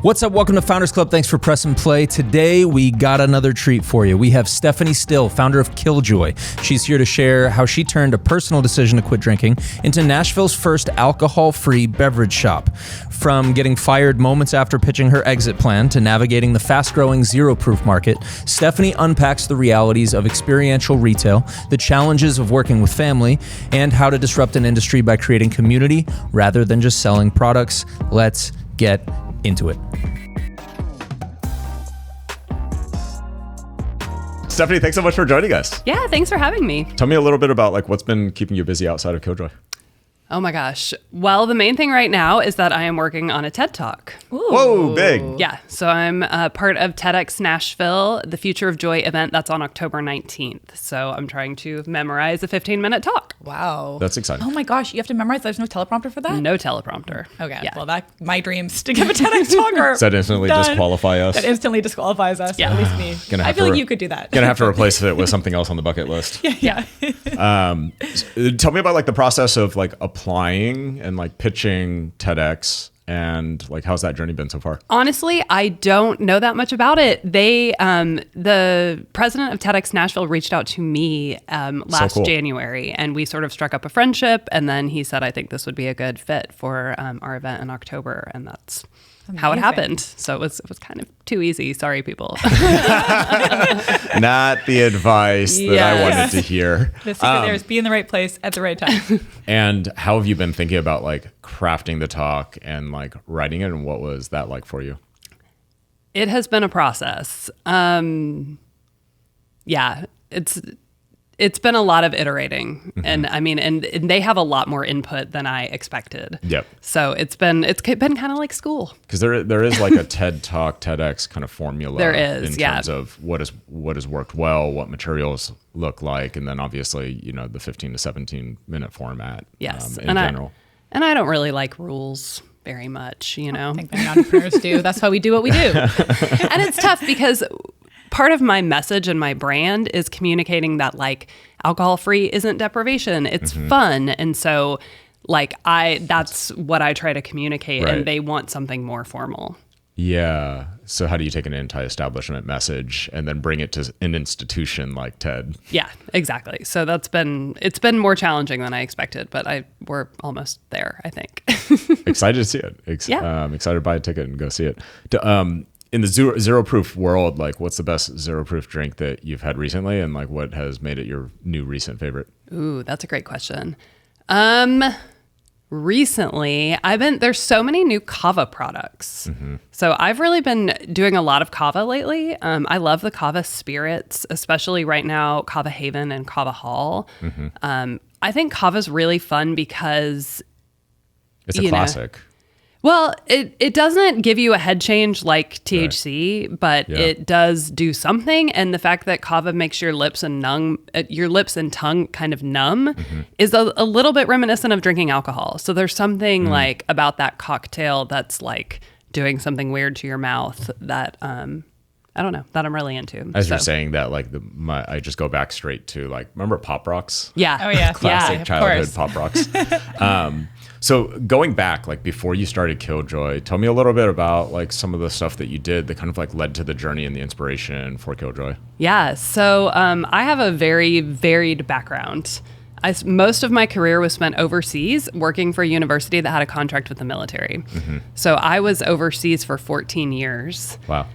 What's up? Welcome to Founders Club. Thanks for pressing play. Today, we got another treat for you. We have Stephanie Styll, founder of Killjoy. She's here to share how she turned a personal decision to quit drinking into Nashville's first alcohol-free beverage shop. From getting fired moments after pitching her exit plan to navigating the fast-growing zero-proof market, Stephanie unpacks the realities of experiential retail, the challenges of working with family, and how to disrupt an industry by creating community rather than just selling products. Let's get into it. Stephanie, thanks so much for joining us. Yeah, thanks for having me. Tell me a little bit about what's been keeping you busy outside of Killjoy. Oh my gosh. Well, the main thing right now is that I am working on a TED Talk. Ooh. Whoa, big. Yeah, so I'm part of TEDx Nashville, the Future of Joy event that's on October 19th. So I'm trying to memorize a 15-minute talk. Wow. That's exciting. Oh my gosh, you have to memorize. There's no teleprompter for that? No teleprompter. Okay, Yeah. well, my dreams to give a TEDx talk are Does that instantly done. disqualify us? That instantly disqualifies us, Yeah. at least me. I feel like you could do that. Gonna have to replace it with something else on the bucket list. Yeah. Tell me about the process of applying and pitching TEDx and how's that journey been so far? Honestly, I don't know that much about it. They, the president of TEDx Nashville reached out to me last cool. January, and we sort of struck up a friendship. And then he said, I think this would be a good fit for our event in October. And that's how it happened. So it was kind of too easy. Sorry, people. Not the advice that I wanted to hear. The secret there is be in the right place at the right time. And how have you been thinking about crafting the talk and writing it, and what was that like for you? It has been a process. Yeah, it's been a lot of iterating, and I mean, and they have a lot more input than I expected. Yep. So it's been kind of like school. Because there is a TED Talk, TEDx kind of formula. There is, in terms of what has worked well, what materials look like, and then obviously the 15 to 17 minute format. Yes, in general. And I don't really like rules very much. I think many entrepreneurs do. That's why we do what we do. And it's tough because part of my message and my brand is communicating that alcohol-free isn't deprivation, it's fun. And so that's what I try to communicate, right. And they want something more formal. Yeah. So how do you take an anti-establishment message and then bring it to an institution like TED? Yeah, exactly. So it's been more challenging than I expected, but we're almost there, I think. Excited to see it. Excited to buy a ticket and go see it. In the zero proof world, what's the best zero proof drink that you've had recently, and what has made it your new recent favorite? Ooh, that's a great question. Recently, there's so many new kava products. So I've really been doing a lot of kava lately. I love the kava spirits, especially right now, Kava Haven and Kava Hall. I think kava's really fun because it's a classic. Well, it doesn't give you a head change like THC, right. But it does do something. And the fact that kava makes your lips and tongue kind of numb is a little bit reminiscent of drinking alcohol. So there's something about that cocktail that's doing something weird to your mouth that I don't know, that I'm really into. As you're saying that, I just go back straight to remember Pop Rocks? Yeah. Oh yeah. Classic childhood Pop Rocks. So going back, before you started Killjoy, tell me a little bit about some of the stuff that you did that kind of led to the journey and the inspiration for Killjoy. Yeah. So I have a very varied background. Most of my career was spent overseas working for a university that had a contract with the military. So I was overseas for 14 years. Wow.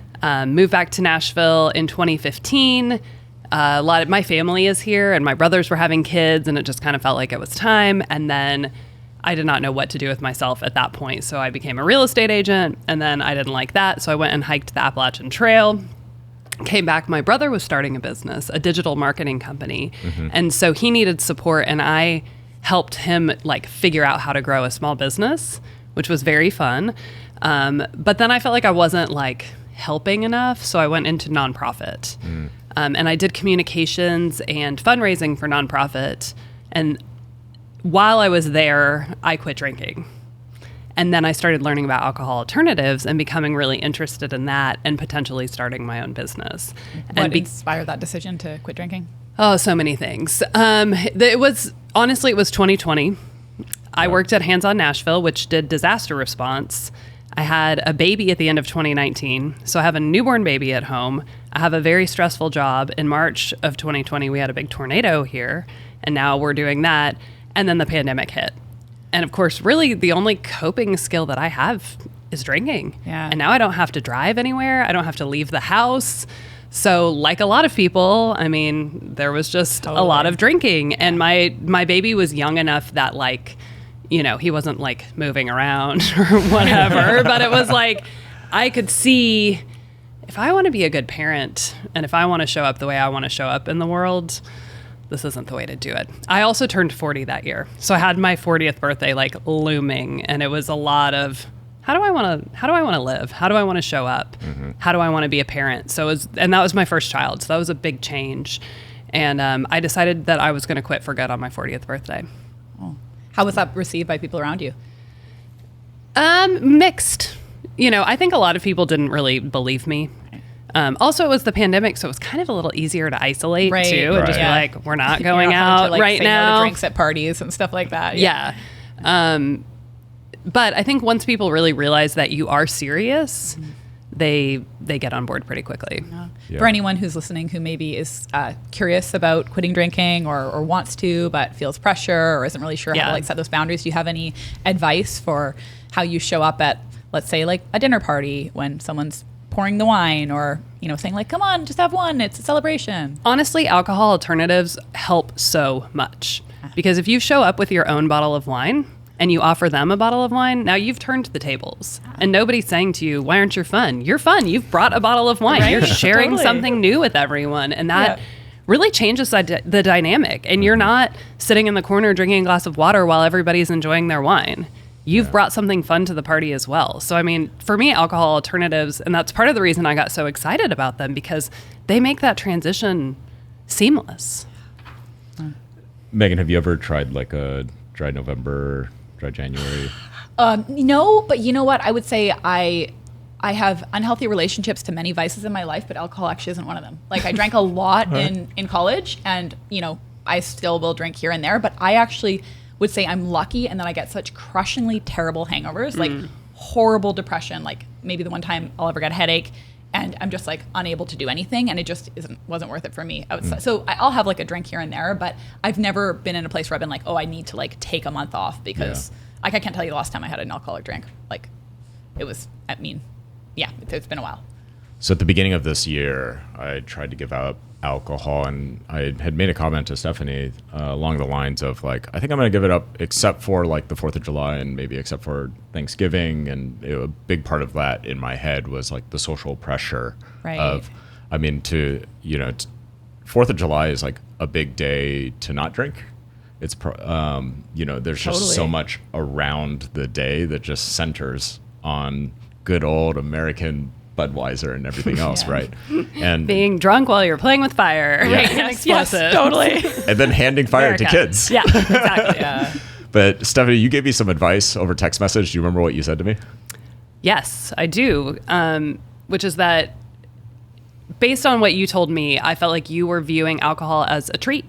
Moved back to Nashville in 2015. A lot of my family is here, and my brothers were having kids, and it just kind of felt like it was time. And then I did not know what to do with myself at that point, so I became a real estate agent, and then I didn't like that, so I went and hiked the Appalachian Trail. Came back, my brother was starting a business, a digital marketing company, and so he needed support, and I helped him figure out how to grow a small business, which was very fun. But then I felt like I wasn't helping enough, so I went into nonprofit. And I did communications and fundraising for nonprofit, and while I was there, I quit drinking. And then I started learning about alcohol alternatives and becoming really interested in that and potentially starting my own business. What inspired that decision to quit drinking? Oh, so many things. It was 2020. I worked at Hands On Nashville, which did disaster response. I had a baby at the end of 2019. So I have a newborn baby at home. I have a very stressful job. In March of 2020, we had a big tornado here, and now we're doing that. And then the pandemic hit. And of course, really the only coping skill that I have is drinking. Yeah. And now I don't have to drive anywhere. I don't have to leave the house. So like a lot of people, I mean, there was just a lot of drinking. And my baby was young enough that like, you know, he wasn't like moving around or whatever, but it was like, I could see if I want to be a good parent and if I want to show up the way I want to show up in the world, this isn't the way to do it. I also turned 40 that year. So I had my 40th birthday like looming, and it was a lot of how do I want to live? How do I want to show up? Mm-hmm. How do I want to be a parent? And that was my first child. So that was a big change. And I decided that I was going to quit for good on my 40th birthday. Oh. How was that received by people around you? Mixed. You know, I think a lot of people didn't really believe me. Also, it was the pandemic, so it was kind of a little easier to isolate too, and just be like, "We're not going out right now." No to drinks at parties and stuff like that. Yeah. But I think once people really realize that you are serious, they get on board pretty quickly. Yeah. For anyone who's listening who maybe is curious about quitting drinking or wants to but feels pressure or isn't really sure how to like set those boundaries, do you have any advice for how you show up at, let's say, like a dinner party when someone's pouring the wine or, you know, saying like, come on, just have one, it's a celebration? Honestly, alcohol alternatives help so much, because if you show up with your own bottle of wine and you offer them a bottle of wine, now you've turned the tables. And nobody's saying to you, why aren't you fun? You're fun. You've brought a bottle of wine. Right? You're sharing something new with everyone. And that really changes the dynamic. And you're not sitting in the corner drinking a glass of water while everybody's enjoying their wine. You've brought something fun to the party as well. So, I mean, for me, alcohol alternatives, and that's part of the reason I got so excited about them, because they make that transition seamless. Megan, have you ever tried like a dry November, dry January? No, but you know what? I would say I have unhealthy relationships to many vices in my life, but alcohol actually isn't one of them. Like I drank a lot in college, and you know, I still will drink here and there, but I actually would say I'm lucky and that I get such crushingly terrible hangovers, like horrible depression, like maybe the one time I'll ever get a headache and I'm just like unable to do anything, and it just wasn't worth it for me. So I'll have like a drink here and there, but I've never been in a place where I've been like, oh, I need to like take a month off because like I can't tell you the last time I had an alcoholic drink. Like it was, I mean, it's been a while. So at the beginning of this year, I tried to give up alcohol, and I had made a comment to Stephanie along the lines of like, I think I'm going to give it up except for like the 4th of July and maybe except for Thanksgiving. And a big part of that in my head was like the social pressure of, I mean, 4th of July is like a big day to not drink. It's, you know, there's just so much around the day that just centers on good old American Budweiser and everything else, right? And being drunk while you're playing with fire, right? And explosives. Yes, totally. And then handing fire to kids. Yeah, exactly. But Stephanie, you gave me some advice over text message. Do you remember what you said to me? Yes, I do. Which is that based on what you told me, I felt like you were viewing alcohol as a treat.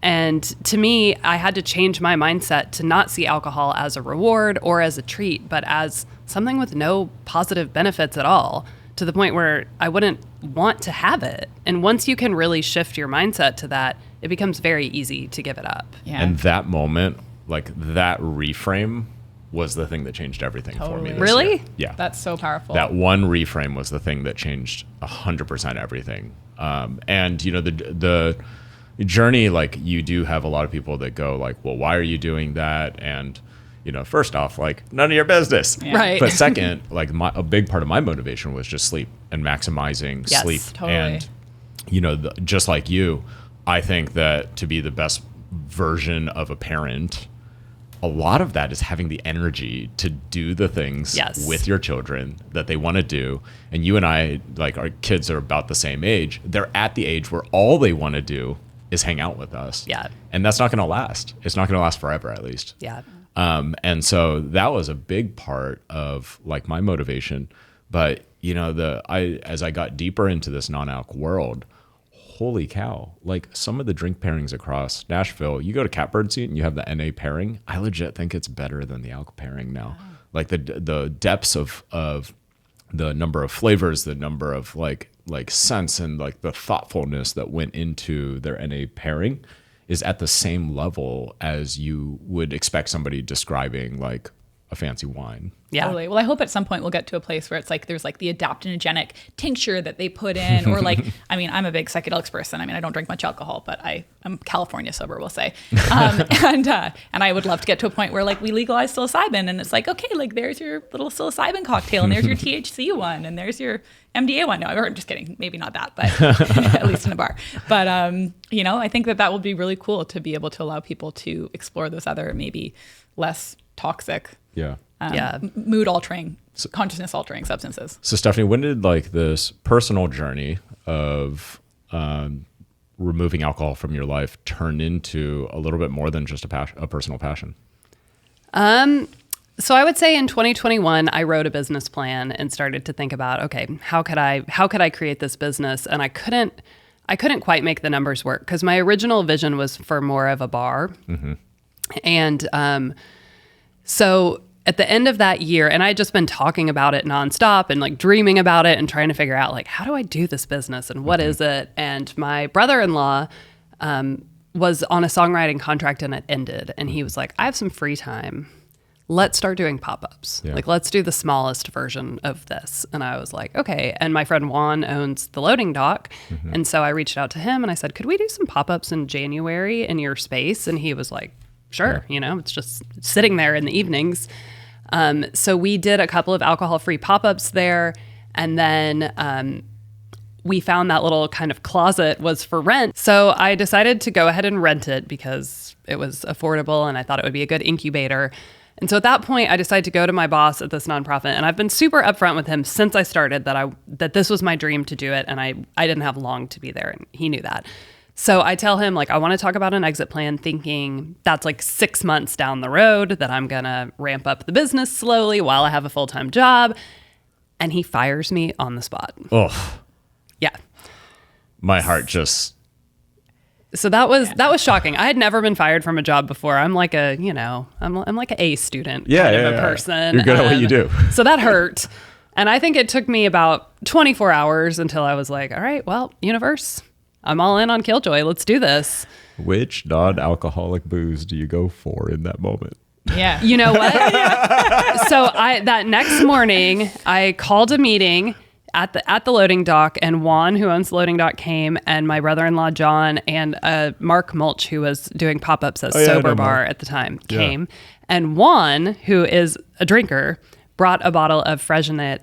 And to me, I had to change my mindset to not see alcohol as a reward or as a treat, but as something with no positive benefits at all, to the point where I wouldn't want to have it. And once you can really shift your mindset to that, it becomes very easy to give it up. Yeah. And that moment, like that reframe was the thing that changed everything for me this Really? year. Yeah. That's so powerful. That one reframe was the thing that changed 100% everything. And you know, the journey, like you do have a lot of people that go like, well, why are you doing that? And you know, first off, like none of your business. Yeah. Right. But second, like a big part of my motivation was just sleep and maximizing sleep. Totally. And, you know, just like you, I think that to be the best version of a parent, a lot of that is having the energy to do the things with your children that they want to do. And you and I, like our kids are about the same age. They're at the age where all they want to do is hang out with us. Yeah. And that's not going to last. It's not going to last forever, at least. Yeah. And so that was a big part of like my motivation. But you know, as I got deeper into this non-alc world, holy cow, like some of the drink pairings across Nashville, you go to Catbird Seat and you have the NA pairing. I legit think it's better than the alc pairing now. like the depths of the number of flavors, the number of like scents, and like the thoughtfulness that went into their NA pairing is at the same level as you would expect somebody describing like a fancy wine. Yeah. Totally. Well, I hope at some point we'll get to a place where it's like there's like the adaptogenic tincture that they put in, or like, I mean, I'm a big psychedelics person. I mean, I don't drink much alcohol, but I'm California sober, we'll say. And I would love to get to a point where like we legalize psilocybin, and it's like, okay, like there's your little psilocybin cocktail, and there's your THC one, and there's your MDA one. No, I'm just kidding. Maybe not that, but at least in a bar. But, you know, I think that would be really cool to be able to allow people to explore those other maybe less toxic, mood altering, consciousness altering substances. So Stephanie, when did like this personal journey of removing alcohol from your life turn into a little bit more than just a personal passion? So I would say in 2021, I wrote a business plan and started to think about, okay, how could I create this business? And I couldn't quite make the numbers work because my original vision was for more of a bar. Mm-hmm. And so at the end of that year, and I had just been talking about it nonstop and like dreaming about it and trying to figure out like, how do I do this business and what is it? And my brother-in-law was on a songwriting contract and it ended. And he was like, I have some free time. Let's start doing pop-ups. Yeah. Like, let's do the smallest version of this. And I was like, okay. And my friend Juan owns the loading dock. Mm-hmm. And so I reached out to him and I said, could we do some pop-ups in January in your space? And he was like, sure. Yeah. You know, it's just sitting there in the evenings. So we did a couple of alcohol-free pop-ups there. And then we found that little kind of closet was for rent. So I decided to go ahead and rent it because it was affordable and I thought it would be a good incubator. And so at that point, I decided to go to my boss at this nonprofit, and I've been super upfront with him since I started that this was my dream to do it, and I didn't have long to be there, and he knew that. So I tell him, like, I want to talk about an exit plan, thinking that's like 6 months down the road, that I'm going to ramp up the business slowly while I have a full-time job, and he fires me on the spot. Oh, yeah. My heart just... So that was shocking. I had never been fired from a job before. I'm like a, you know, I'm like an A student kind of a person. You're good at what you do. So that hurt. And I think it took me about 24 hours until I was like, all right, well, universe, I'm all in on Killjoy. Let's do this. Which non-alcoholic booze do you go for in that moment? Yeah. You know what? So that next morning, I called a meeting at the loading dock, and Juan, who owns the loading dock, came, and my brother-in-law John and Mark Mulch, who was doing pop-ups at Sober Bar at the time, came. And Juan, who is a drinker, brought a bottle of Freshenet,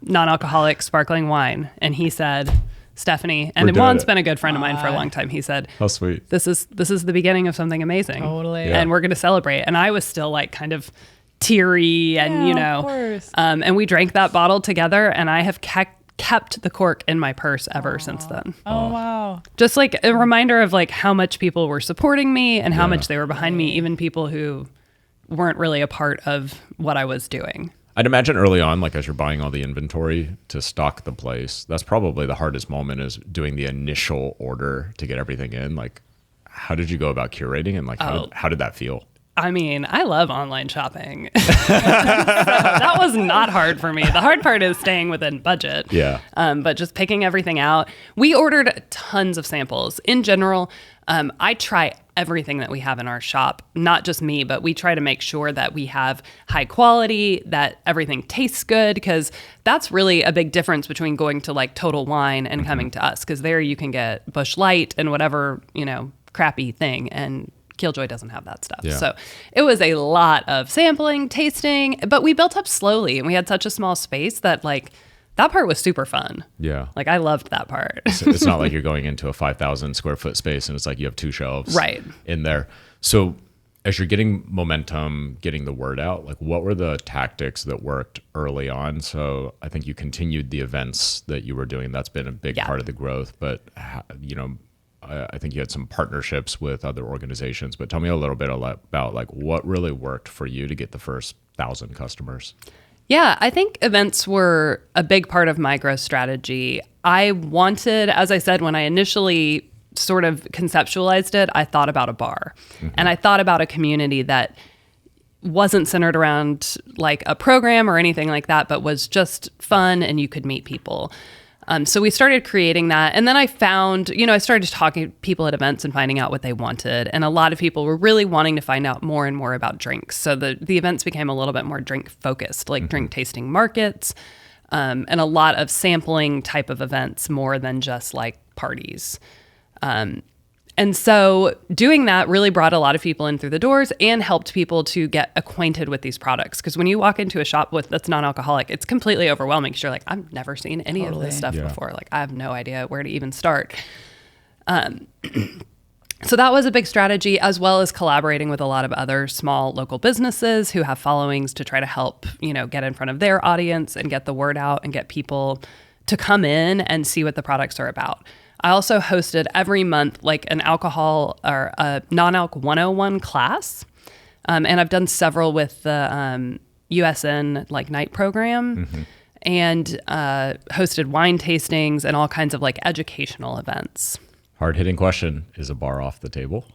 non-alcoholic sparkling wine, and he said, Stephanie, and Juan's been a good friend of mine for a long time. He said, how sweet. This is the beginning of something amazing. Totally. Yeah. And we're going to celebrate. And I was still like kind of teary and, you know, of course. And we drank that bottle together, and I have kept the cork in my purse ever since then. Oh, wow. Just like a reminder of like how much people were supporting me and how much they were behind me, even people who weren't really a part of what I was doing. I'd imagine early on, like as you're buying all the inventory to stock the place, that's probably the hardest moment, is doing the initial order to get everything in. Like, how did you go about curating, and like how did that feel? I mean, I love online shopping. So that was not hard for me. The hard part is staying within budget. Yeah. But just picking everything out. We ordered tons of samples. In general, I try everything that we have in our shop, not just me, but we try to make sure that we have high quality, that everything tastes good, because that's really a big difference between going to like Total Wine and coming to us, because there you can get Busch Light and whatever, you know, crappy thing, and Killjoy doesn't have that stuff. Yeah. So it was a lot of sampling, tasting, but we built up slowly, and we had such a small space that like that part was super fun. Yeah. Like I loved that part. It's not like you're going into a 5,000 square foot space and it's like you have 2 shelves in there. So as you're getting momentum, getting the word out, like what were the tactics that worked early on? So I think you continued the events that you were doing. That's been a big part of the growth, but you know, I think you had some partnerships with other organizations, but tell me a little bit about like what really worked for you to get the first 1,000 customers. Yeah, I think events were a big part of my growth strategy. I wanted, as I said, when I initially sort of conceptualized it, I thought about a bar. Mm-hmm. And I thought about a community that wasn't centered around like a program or anything like that, but was just fun and you could meet people. So we started creating that. And then I found, I started talking to people at events and finding out what they wanted. And a lot of people were really wanting to find out more and more about drinks. So the events became a little bit more drink focused, like drink tasting markets, and a lot of sampling type of events more than just like parties. And so doing that really brought a lot of people in through the doors and helped people to get acquainted with these products. Because when you walk into a shop that's non-alcoholic, it's completely overwhelming because you're like, I've never seen any of this stuff before. Like, I have no idea where to even start. So that was a big strategy, as well as collaborating with a lot of other small local businesses who have followings to try to help, get in front of their audience and get the word out and get people to come in and see what the products are about. I also hosted every month like an alcohol or a non-alc 101 class. And I've done several with the USN like night program and hosted wine tastings and all kinds of like educational events. Hard-hitting question. Is a bar off the table?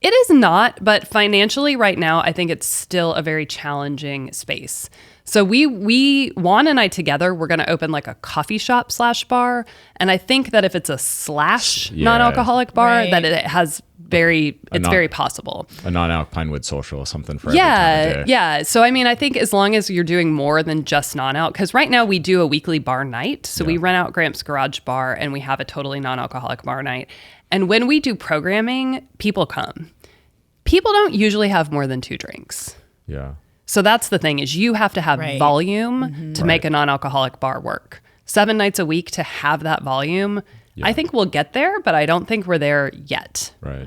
It is not, but financially right now, I think it's still a very challenging space. So we Juan and I together, we're going to open like a coffee shop / bar. And I think that if it's a / non-alcoholic bar, that it has very possible. A non-alc Pinewood social, something for every time of day. Yeah. So, I mean, I think as long as you're doing more than just non-alc, because right now we do a weekly bar night. So we rent out Gramps Garage Bar and we have a totally non-alcoholic bar night. And when we do programming, people come. People don't usually have more than 2 drinks. Yeah. So that's the thing, is you have to have volume to make a non-alcoholic bar work. 7 nights a week to have that volume. Yeah. I think we'll get there, but I don't think we're there yet. Right.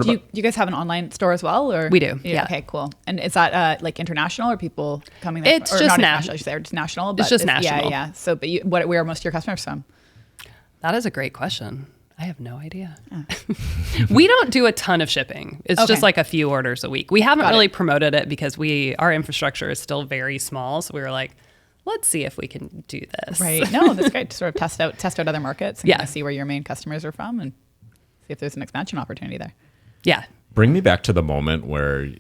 Do you guys have an online store as well? Or we do. Yeah. Okay, cool. And is that like international or people coming there? It's just national. It's national. It's just national. Yeah. So, but where are most of your customers from? That is a great question. I have no idea. We don't do a ton of shipping. It's just like a few orders a week. We haven't really promoted it because our infrastructure is still very small. So we were like, let's see if we can do this. Right. No, that's great to sort of test out other markets and kind of see where your main customers are from and see if there's an expansion opportunity there. Yeah. Bring me back to the moment where,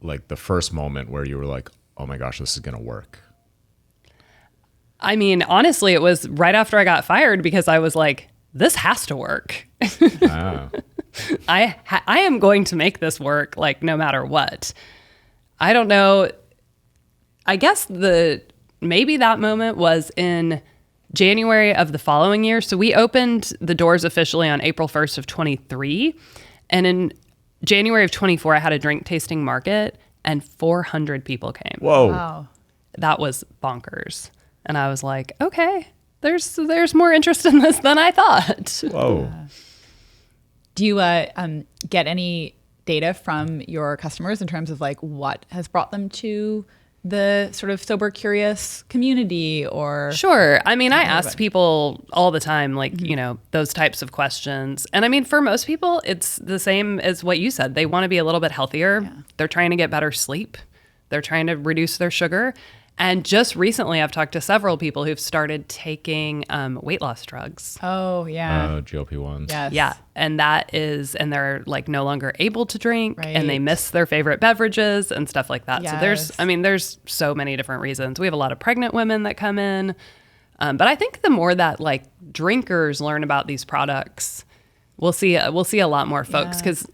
like the first moment where you were like, oh my gosh, this is going to work. I mean, honestly, it was right after I got fired because I was like, this has to work. I am going to make this work, like no matter what. I don't know. I guess maybe that moment was in January of the following year. So we opened the doors officially on April 1st of 23. And in January of 24, I had a drink tasting market and 400 people came. Whoa. Wow. That was bonkers. And I was like, okay. There's more interest in this than I thought. Whoa. Do you get any data from your customers in terms of like what has brought them to the sort of sober curious community or? Sure. I mean, I ask people all the time, like, those types of questions. And I mean, for most people, it's the same as what you said. They want to be a little bit healthier. Yeah. They're trying to get better sleep. They're trying to reduce their sugar. And just recently, I've talked to several people who've started taking weight loss drugs. Oh, yeah. GLP-1s. Yes. Yeah. And they're like no longer able to drink and they miss their favorite beverages and stuff like that. Yes. So there's so many different reasons. We have a lot of pregnant women that come in. But I think the more that like drinkers learn about these products, we'll see a lot more folks. Because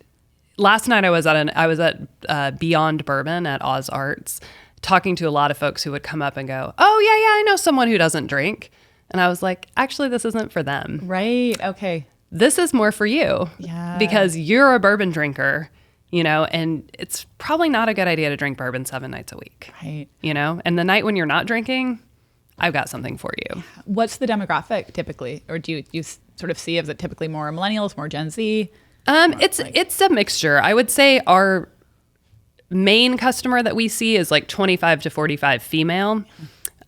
last night I was at Beyond Bourbon at Oz Arts, talking to a lot of folks who would come up and go, oh, yeah, I know someone who doesn't drink. And I was like, actually, this isn't for them. Right. Okay. This is more for you. Yeah. Because you're a bourbon drinker, and it's probably not a good idea to drink bourbon 7 nights a week. Right. And the night when you're not drinking, I've got something for you. What's the demographic typically? Or do you sort of see, is it typically more millennials, more Gen Z? It's a mixture. I would say our main customer that we see is like 25 to 45 female.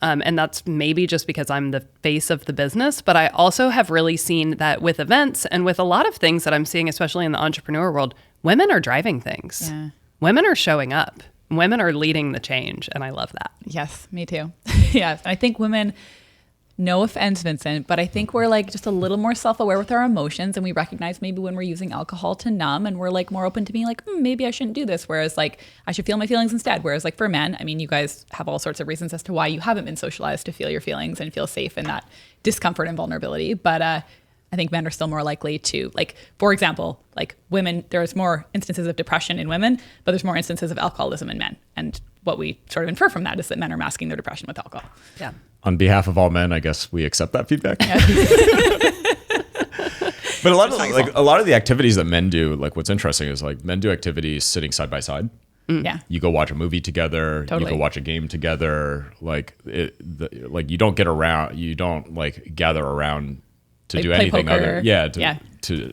And that's maybe just because I'm the face of the business. But I also have really seen that with events and with a lot of things that I'm seeing, especially in the entrepreneur world, women are driving things. Yeah. Women are showing up. Women are leading the change. And I love that. Yes, me too. Yes. And I think women, No offense, Vincent, but I think we're like just a little more self-aware with our emotions, and we recognize maybe when we're using alcohol to numb, and we're like more open to being like, maybe I shouldn't do this. Whereas like I should feel my feelings instead. Whereas like for men, I mean, you guys have all sorts of reasons as to why you haven't been socialized to feel your feelings and feel safe in that discomfort and vulnerability. But I think men are still more likely to, like, for example, like women, there's more instances of depression in women, but there's more instances of alcoholism in men. And what we sort of infer from that is that men are masking their depression with alcohol. Yeah. On behalf of all men, I guess we accept that feedback. But a lot of the activities that men do, like what's interesting is like men do activities sitting side by side. Yeah. You go watch a movie together. Totally. You go watch a game together. Like like you don't get around. You don't like gather around to Like do play anything poker.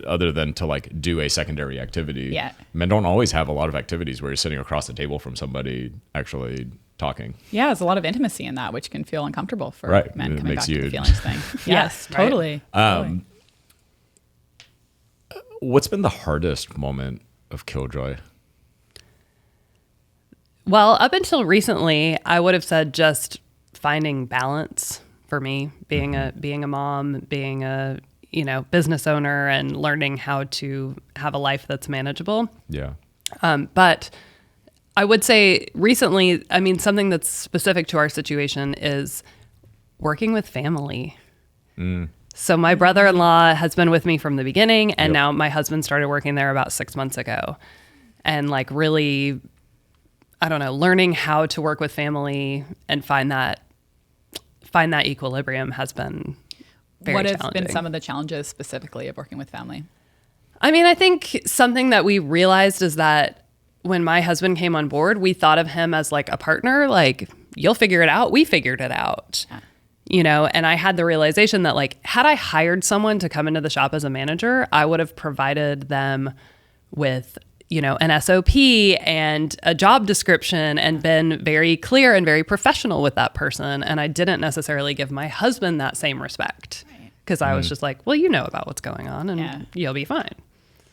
other than to like do a secondary activity. Yeah. Men don't always have a lot of activities where you're sitting across the table from somebody actually talking. Yeah, there's a lot of intimacy in that, which can feel uncomfortable for Right. men It coming makes back to the you- feelings thing. Yes, right. totally. What's been the hardest moment of Killjoy? Well, up until recently, I would have said just finding balance for me, being a mom, being a business owner, and learning how to have a life that's manageable. Yeah. But I would say recently, I mean, something that's specific to our situation is working with family. So my brother-in-law has been with me from the beginning, and now my husband started working there about 6 months ago. And like really, I don't know, learning how to work with family and find that equilibrium has been very What have challenging. been some of the challenges specifically of working with family? I mean, I think something that we realized is that when my husband came on board, we thought of him as like a partner, like you'll figure it out. We figured it out, and I had the realization that like, had I hired someone to come into the shop as a manager, I would have provided them with, an SOP and a job description and been very clear and very professional with that person. And I didn't necessarily give my husband that same respect because I was just like, well, you know about what's going on and you'll be fine.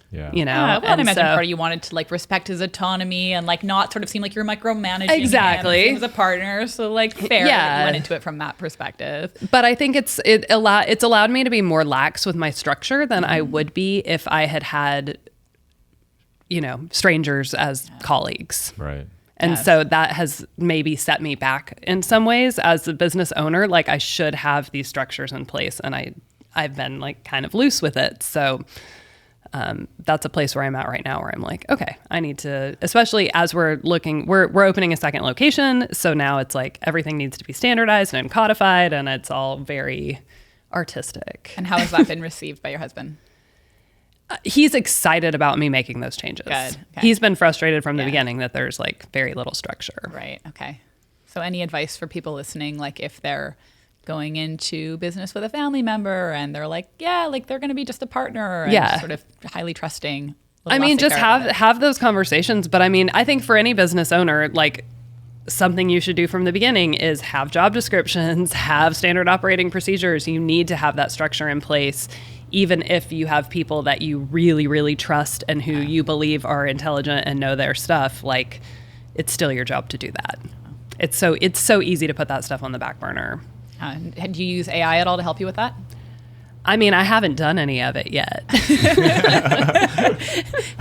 Yeah. Well, I and imagine so- part of you wanted to like respect his autonomy and like not sort of seem like you're micromanaging Exactly. him as a partner. So like fair that you went into it from that perspective. But I think it's allowed me to be more lax with my structure than I would be if I had strangers as colleagues. Right. And Yes. so that has maybe set me back in some ways as a business owner. Like I should have these structures in place, and I've been like kind of loose with it. So that's a place where I'm at right now, where I'm like, okay, I need to, especially as we're opening a second location. So now it's like everything needs to be standardized and codified, and it's all very artistic. And how has that been received by your husband? He's excited about me making those changes. Good. Okay. He's been frustrated from the Yeah. beginning that there's like very little structure. Right. Okay. So any advice for people listening, like if they're going into business with a family member and they're like, yeah, like they're going to be just a partner and Yeah. sort of highly trusting. I mean, just have those conversations. But I mean, I think for any business owner, like something you should do from the beginning is have job descriptions, have standard operating procedures. You need to have that structure in place, even if you have people that you really, really trust and who you believe are intelligent and know their stuff. Like, it's still your job to do that. It's so easy to put that stuff on the back burner. Do you use AI at all to help you with that? I mean, I haven't done any of it yet.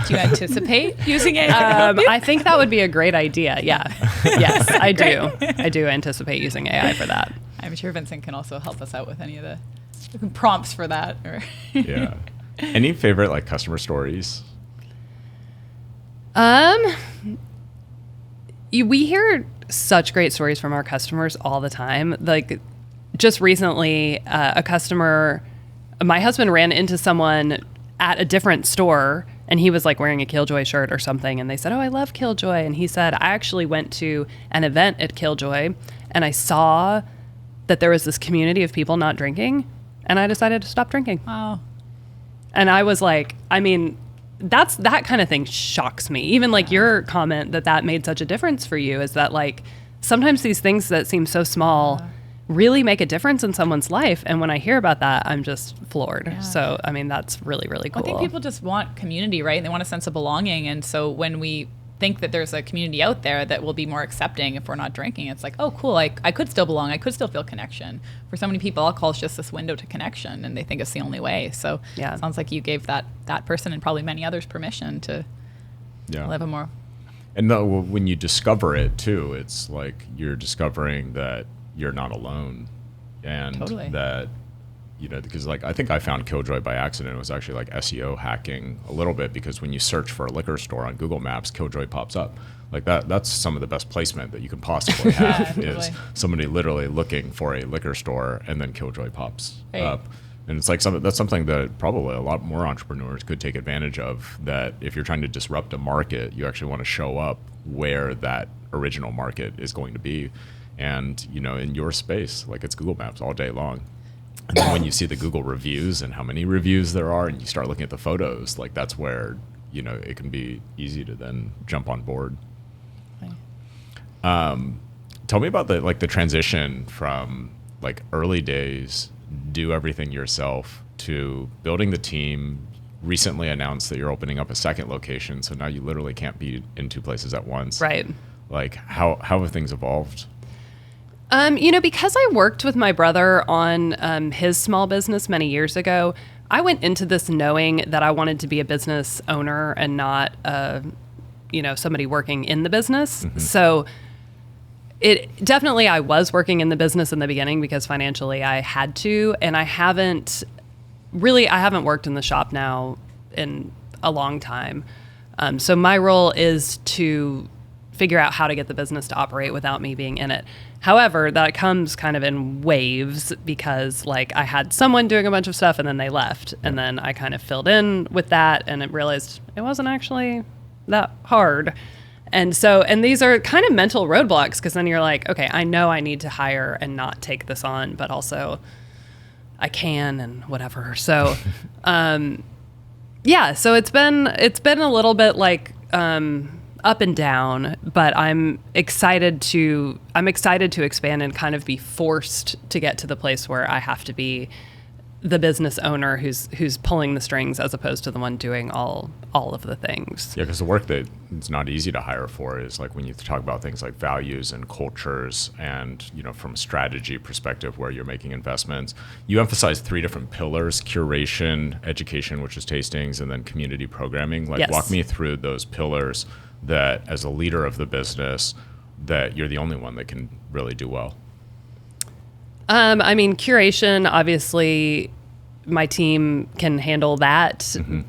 Do you anticipate using AI? I think that would be a great idea. Yeah. Yes, I do. I do anticipate using AI for that. I'm sure Vincent can also help us out with any of the prompts for that. Or Yeah. Any favorite like customer stories? We hear such great stories from our customers all the time. Like just recently, a customer, my husband ran into someone at a different store and he was like wearing a Killjoy shirt or something. And they said, oh, I love Killjoy. And he said, I actually went to an event at Killjoy and I saw that there was this community of people not drinking. And I decided to stop drinking. wow. And I was like, I mean, that kind of thing shocks me. Even like your comment that made such a difference for you is that like sometimes these things that seem so small really make a difference in someone's life. And when I hear about that, I'm just floored. Yeah. So, I mean, that's really, really cool. I think people just want community, right? And they want a sense of belonging. And so when we think that there's a community out there that will be more accepting if we're not drinking. It's like, oh, cool, I could still belong. I could still feel connection. For so many people, alcohol is just this window to connection, and they think it's the only way. So Yeah. it sounds like you gave that person and probably many others permission to live a more... And when you discover it too, it's like you're discovering that you're not alone, and Totally. that, because like I think I found Killjoy by accident. It was actually like SEO hacking a little bit, because when you search for a liquor store on Google Maps, Killjoy pops up. Like that's some of the best placement that you can possibly have Yeah, is totally. somebody literally looking for a liquor store, and then Killjoy pops Right. up. And it's like that's something that probably a lot more entrepreneurs could take advantage of, that if you're trying to disrupt a market, you actually want to show up where that original market is going to be. And, in your space, like it's Google Maps all day long. And then when you see the Google reviews and how many reviews there are, and you start looking at the photos, like that's where, it can be easy to then jump on board. Tell me about the transition from like early days, do everything yourself, to building the team. Recently announced that you're opening up a second location, so now you literally can't be in two places at once. Right. Like how have things evolved? Because I worked with my brother on his small business many years ago, I went into this knowing that I wanted to be a business owner and not, somebody working in the business. Mm-hmm. So I was working in the business in the beginning because financially I had to, and I haven't worked in the shop now in a long time. So my role is to figure out how to get the business to operate without me being in it. However, that comes kind of in waves, because like I had someone doing a bunch of stuff and then they left, and then I kind of filled in with that, and it realized it wasn't actually that hard. And these are kind of mental roadblocks, because then you're like, okay, I know I need to hire and not take this on, but also I can and whatever. So, so it's been a little bit like up and down, but I'm excited to expand and kind of be forced to get to the place where I have to be the business owner who's pulling the strings, as opposed to the one doing all of the things. Yeah, because the work that it's not easy to hire for is like when you talk about things like values and cultures, and from a strategy perspective where you're making investments, you emphasize 3 different pillars: curation, education, which is tastings, and then community programming. Like, Yes. walk me through those pillars that, as a leader of the business, that you're the only one that can really do well. Curation, obviously, my team can handle that. Mm-hmm.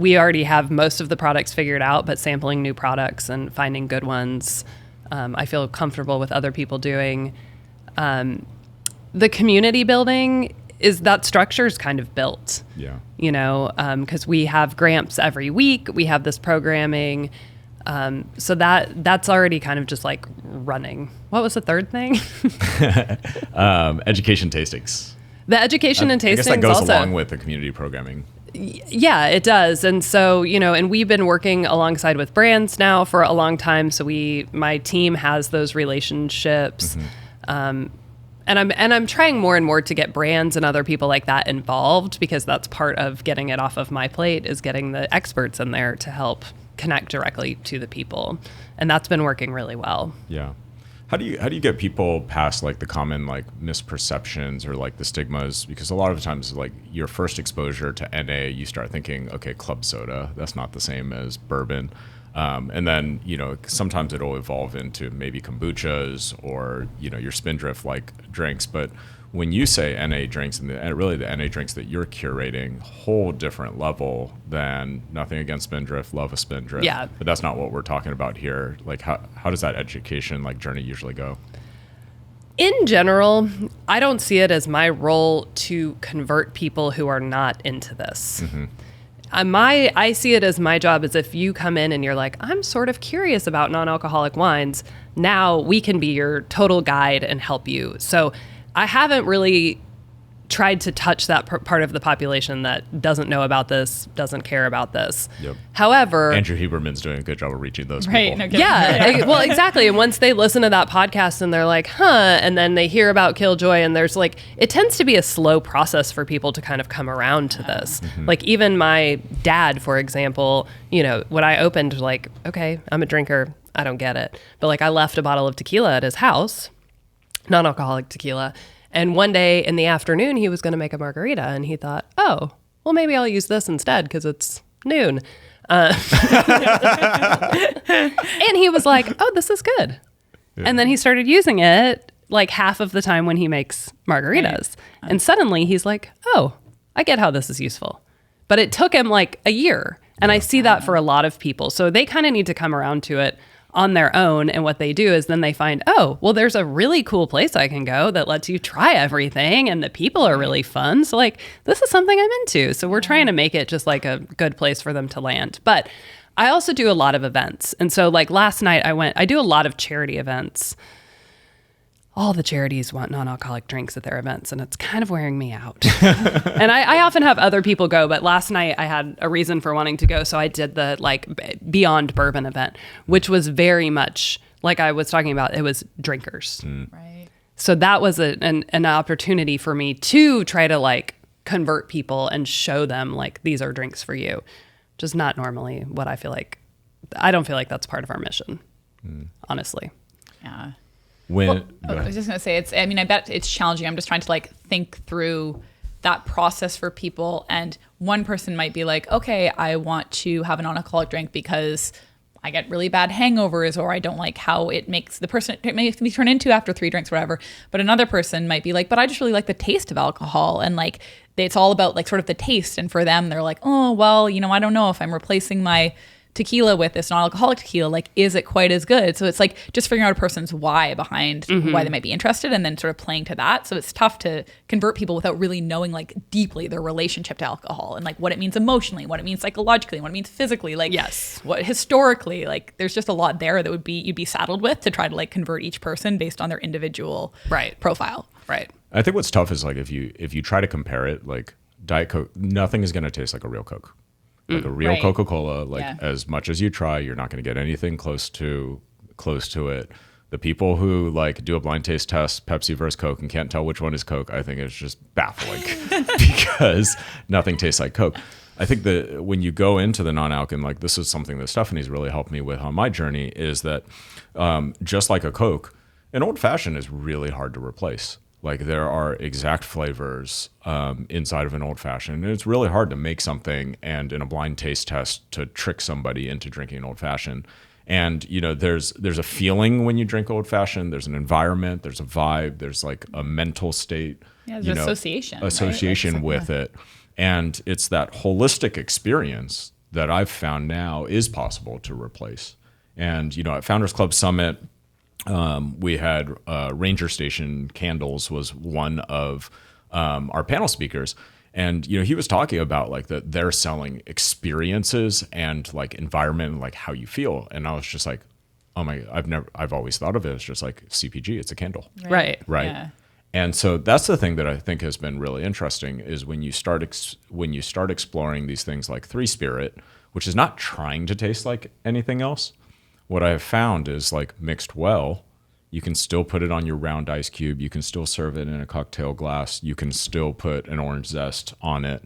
We already have most of the products figured out, but sampling new products and finding good ones, I feel comfortable with other people doing. The community building that structure is kind of built. Yeah. Because we have Gramps every week. We have this programming. So that's already kind of just like running. What was the third thing? Education tastings. The education and tastings. I guess that goes also, along with the community programming. Yeah, it does. And so, and we've been working alongside with brands now for a long time. So my team has those relationships. Mm-hmm. And I'm trying more and more to get brands and other people like that involved, because that's part of getting it off of my plate, is getting the experts in there to help connect directly to the people. And that's been working really well. Yeah. How do you get people past like the common like misperceptions or like the stigmas? Because a lot of times, like, your first exposure to NA, you start thinking, okay, club soda, that's not the same as bourbon. And then, sometimes it'll evolve into maybe kombuchas or, your Spindrift like drinks. But when you say NA drinks, and really the NA drinks that you're curating, whole different level than, nothing against Spindrift, love a Spindrift. Yeah. But that's not what we're talking about here. Like, how does that education like journey usually go? In general, I don't see it as my role to convert people who are not into this. Mm-hmm. I see it as my job as if you come in and you're like, I'm sort of curious about non-alcoholic wines. Now we can be your total guide and help you. So I haven't really tried to touch that part of the population that doesn't know about this, doesn't care about this. Yep. However, Andrew Huberman's doing a good job of reaching those Right, people. no kidding. yeah, well, exactly. And once they listen to that podcast and they're like, huh, and then they hear about Killjoy, and there's like, it tends to be a slow process for people to kind of come around to this. Like even my dad, for example, you know, when I opened, like, okay, I'm a drinker, I don't get it. But like I left a bottle of tequila at his house, non-alcoholic tequila. And one day in the afternoon, he was going to make a margarita, and he thought, oh, well, maybe I'll use this instead because it's noon. And he was like, oh, this is good. Yeah. And then he started using it like half of the time when he makes margaritas. Right. And suddenly he's like, oh, I get how this is useful. But it took him like a year. And I see that for a lot of people. So they kind of need to come around to it on their own. And what they do is then they find, oh, well, there's a really cool place I can go that lets you try everything. And the people are really fun. So like, this is something I'm into. So we're trying to make it just like a good place for them to land. But I also do a lot of events. And so like last night I do a lot of charity events. All the charities want non-alcoholic drinks at their events, and it's kind of wearing me out. And I often have other people go, but last night I had a reason for wanting to go, so I did the like Beyond Bourbon event, which was very much like I was talking about. It was drinkers, Right. So that was an opportunity for me to try to like convert people and show them like these are drinks for you, which is not normally what I feel like. I don't feel like that's part of our mission, honestly. Yeah. When I was just going to say, I bet it's challenging. I'm just trying to like think through that process for people. And one person might be like, okay, I want to have a non-alcoholic drink because I get really bad hangovers, or I don't like how it makes it makes me turn into after 3 drinks, whatever. But another person might be like, but I just really like the taste of alcohol. And like, it's all about like sort of the taste. And for them, they're like, oh, well, you know, I don't know if I'm replacing my tequila with this non-alcoholic tequila, like, is it quite as good? So it's like just figuring out a person's why behind why they might be interested, and then sort of playing to that. So it's tough to convert people without really knowing like deeply their relationship to alcohol and like what it means emotionally, what it means psychologically, what it means physically, like yes, what historically, like there's just a lot there that you'd be saddled with to try to like convert each person based on their individual profile. Right. I think what's tough is like if you try to compare it, like Diet Coke, nothing is going to taste like a real Coke. Like a real Coca-Cola, like as much as you try, you're not going to get anything close to it. The people who like do a blind taste test, Pepsi versus Coke, and can't tell which one is Coke, I think is just baffling because nothing tastes like Coke. I think that when you go into the non-alc, and like this is something that Stephanie's really helped me with on my journey, is that just like a Coke, an old fashioned is really hard to replace. Like there are exact flavors inside of an old fashioned, and it's really hard to make something and in a blind taste test to trick somebody into drinking an old fashioned. And you know, there's a feeling when you drink old fashioned. There's an environment, there's a vibe, there's like a mental state. Yeah, there's association right? with it, and it's that holistic experience that I've found now is possible to replace. And you know, at Founders Club Summit, we had Ranger Station Candles was one of our panel speakers, and you know, he was talking about like that they're selling experiences and like environment and like how you feel, and I was just like, oh my, I've always thought of it as just like CPG, it's a candle, right. Yeah. And so that's the thing that I think has been really interesting is when you start exploring these things like 3 Spirit, which is not trying to taste like anything else. What I have found is like mixed well, you can still put it on your round ice cube. You can still serve it in a cocktail glass. You can still put an orange zest on it.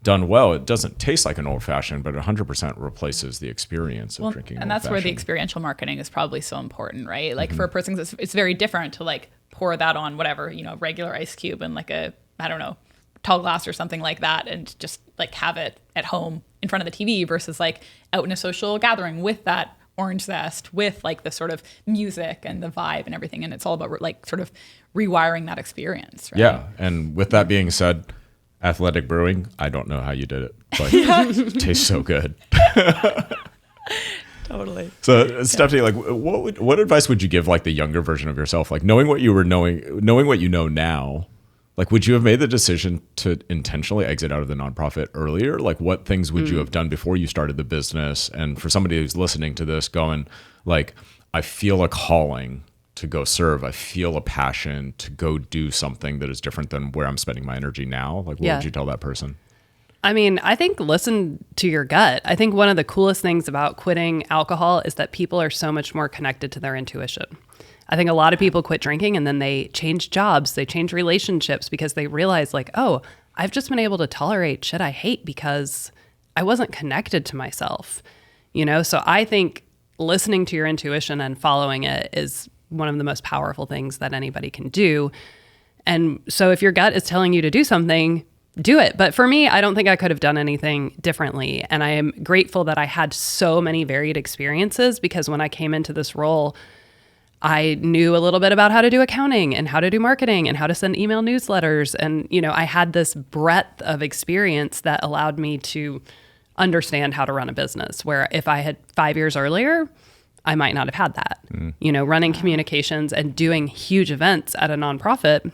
Done well, it doesn't taste like an old fashioned, but 100% replaces the experience of drinking. And that's where the experiential marketing is probably so important, right? Like for a person, it's very different to like pour that on whatever, you know, regular ice cube and like a, I don't know, tall glass or something like that, and just like have it at home in front of the TV versus like out in a social gathering with that orange zest, with like the sort of music and the vibe and everything. And it's all about like sort of rewiring that experience. Right? Yeah. And with that being said, Athletic Brewing, I don't know how you did it, but it tastes so good. Totally. So Stephanie, like what advice would you give like the younger version of yourself? Like knowing what you know now, like would you have made the decision to intentionally exit out of the nonprofit earlier? Like what things would you have done before you started the business? And for somebody who's listening to this going like, I feel a calling to go serve. I feel a passion to go do something that is different than where I'm spending my energy now. Like, what would you tell that person? I mean, I think listen to your gut. I think one of the coolest things about quitting alcohol is that people are so much more connected to their intuition. I think a lot of people quit drinking and then they change jobs, they change relationships because they realize like, oh, I've just been able to tolerate shit I hate because I wasn't connected to myself, you know? So I think listening to your intuition and following it is one of the most powerful things that anybody can do. And so if your gut is telling you to do something, do it. But for me, I don't think I could have done anything differently. And I am grateful that I had so many varied experiences because when I came into this role, I knew a little bit about how to do accounting and how to do marketing and how to send email newsletters. And, you know, I had this breadth of experience that allowed me to understand how to run a business, where if I had 5 years earlier, I might not have had that. You know, running communications and doing huge events at a nonprofit,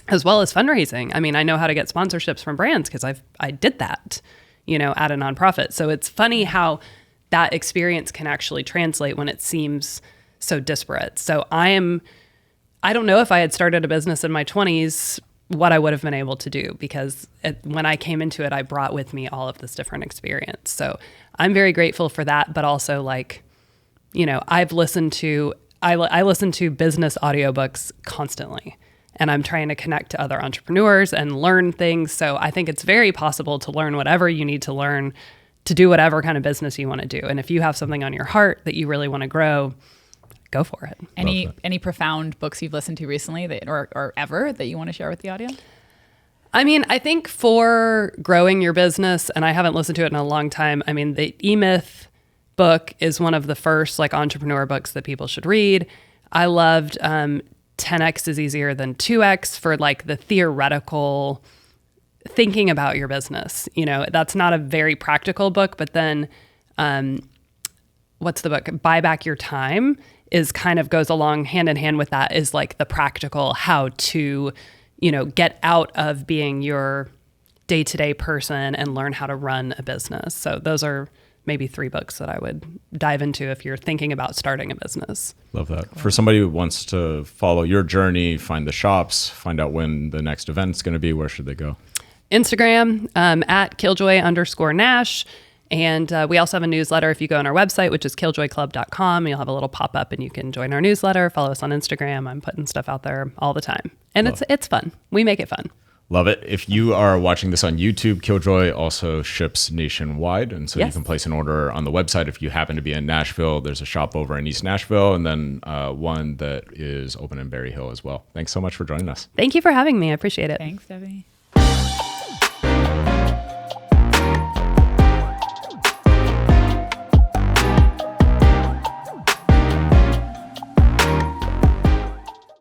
as well as fundraising. I mean, I know how to get sponsorships from brands because I did that, you know, at a nonprofit. So it's funny how that experience can actually translate when it seems so disparate. So I don't know if I had started a business in my 20s, what I would have been able to do, because when I came into it, I brought with me all of this different experience. So I'm very grateful for that. But also, like, you know, I listen to business audiobooks constantly, and I'm trying to connect to other entrepreneurs and learn things. So I think it's very possible to learn whatever you need to learn to do whatever kind of business you want to do. And if you have something on your heart that you really want to grow, go for it. Any profound books you've listened to recently or ever that you want to share with the audience? I mean, I think for growing your business, and I haven't listened to it in a long time. I mean, the E-Myth book is one of the first like entrepreneur books that people should read. I loved 10X is easier than 2X for like the theoretical thinking about your business. You know, that's not a very practical book, but then what's the book? Buy Back Your Time is kind of goes along hand in hand with that, is like the practical how to, you know, get out of being your day-to-day person and learn how to run a business. So those are maybe 3 books that I would dive into if you're thinking about starting a business. Love that. For somebody who wants to follow your journey, find the shops, find out when the next event's going to be, where should they go? Instagram, at Killjoy_Nash. And we also have a newsletter. If you go on our website, which is killjoyclub.com, you'll have a little pop-up and you can join our newsletter, follow us on Instagram. I'm putting stuff out there all the time. And it's fun. We make it fun. Love it. If you are watching this on YouTube, Killjoy also ships nationwide. And so you can place an order on the website. If you happen to be in Nashville, there's a shop over in East Nashville, and then one that is open in Berry Hill as well. Thanks so much for joining us. Thank you for having me. I appreciate it. Thanks, Debbie.